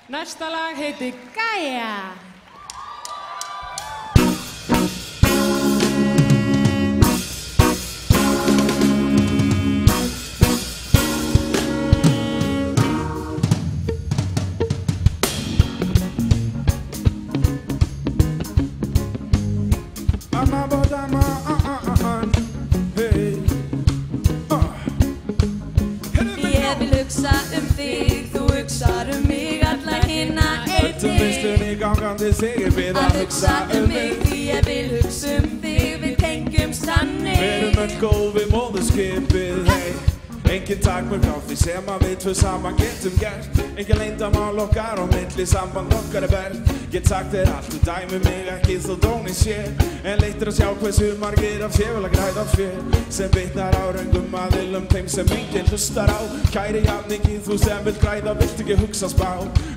Næsta lag heitir Gaia. Ég vil hugsa þig, þú hugsar mig, alla hina einnig. Veislunni gangandi segir við Að hugsa mig, því ég vil hugsa þig, við tengjumst þannig. Við erum öll góð við móðurskipið, hey. Engin takmörk á því sem að við tvö saman getum gert. Engin leyndarmál okkar á milli, samband okkar bert. Get sagt þér allt, þú dæmir mig ekki þó dónin sé. En leitir að sjá hversu margir af sér vil að græða fér. Sem vitnar á röngum aðilum, þeim sem enginn hlustar á. Kæri jafningi, þú sem vill græða, vilt ekki hugsa spá.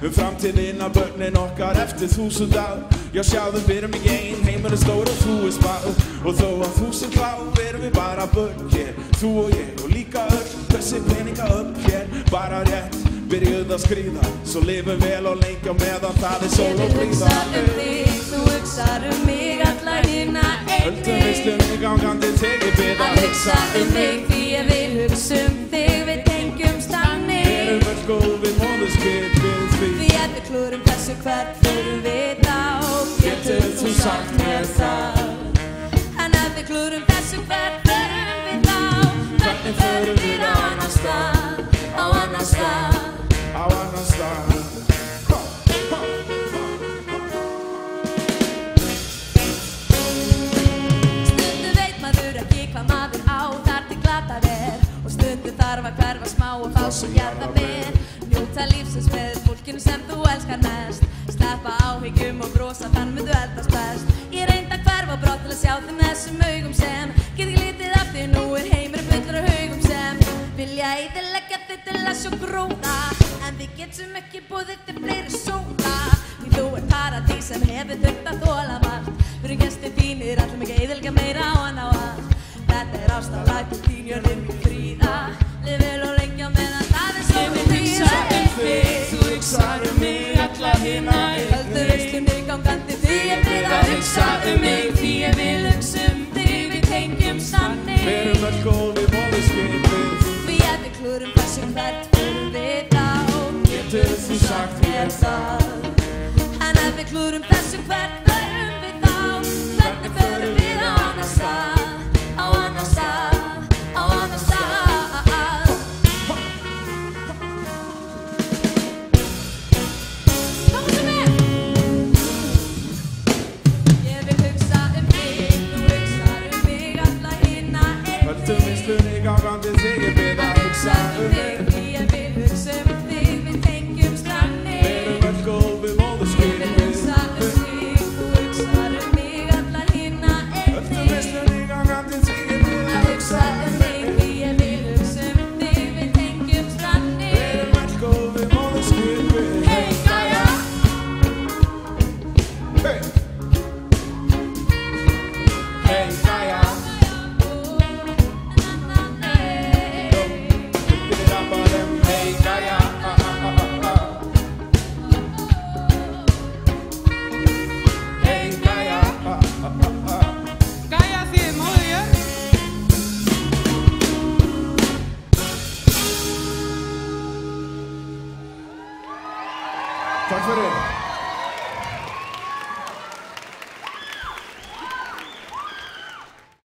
Framtíðina, börnin okkar eftir 1000 ár. Já sjáðu, við erum ekki ein, heimur er stór og þú er smá. Og þó að 1000 klár erum við bara börn hér. Þú og ég og líka öll, þessi peninga upp hér. Bara rétt, byrjuð að skríða. Svo lifum vel og lengi á meðan það er sól og blíða. Ég vil hugsa þig, þú hugsar mig, alla hina Höldum einnig. veislunni gangandi tegir við Að hugsa mig, því ég vil hugsa þig, við tengjumst þannig. Við erum öll góð við móðurskipið því. Því ef við klúrum þessu hvert förum við þá, getur þú sagt mér það. En ef við klúrum þessu hvert förum við þá, hvernig förum við á annan stað, á annan stað. Á annan stað. Stundum veit maður ekki hvað maður á, þar til glatað er. Og stundum þarf að hverfa smá og fá svo jarðarber. Njóta lífsins með fólkinu sem þú elskar mest. Sleppa áhyggjum og brosa, þann mun þú eldast best. Ég reyndi að hverfa brott til að sjá þig með þessum augum sem get ekki litið af því nú er heimurinn fullur af haugum sem vilja eyðileggja þig til að sjá gróða. En við getum ekki boðið til fleiri sóla. Því þú er paradís sem hefur þurft að þola margt. Við erum gestir þínir, ætlum ekki að eyðileggja meira á hann á allt. Þetta er ástalag til þín, jörðin mín fríða. Lif vel og lengi á meðan það er sól og blíða. Þú hugsar mig, alla hina Höldum veislunni gangandi því ég bið að hugsa mig. Því ég vil hugsa þig, við tengjumst þannig. Við erum öll góð við móðurskipið. Því ef við klúrum þessu hvert förum við þá, Getur þú sagt mér það. En ef við klúrum þessu hvert förum við þá, hvernig förum við á annan stað, á annan stað, á annan stað. Komum svo með! Ég vil hugsa þig, þú hugsar mig, alla hina einnig. Höldum veislunni gangandi tegir við að hugsa mig. Því ég vil hugsa þig, við tengjumst þannig. Við erum öll góð við Ég vil móðurskipið. hugsa þig, þú hugsar mig, alla hina Höldum einnig. veislunni gangandi tegir við Að að hugsa þig, því ég vil hugsa þig, við tengjumst þannig. Við erum öll góð við móðurskipið. Hey, Gaia! Hey. Hey, Gaia. Pick it up on them. Hey, Gaia. Hey, Gaia. Gaia þýðir móðir jörð. Takk fyrir.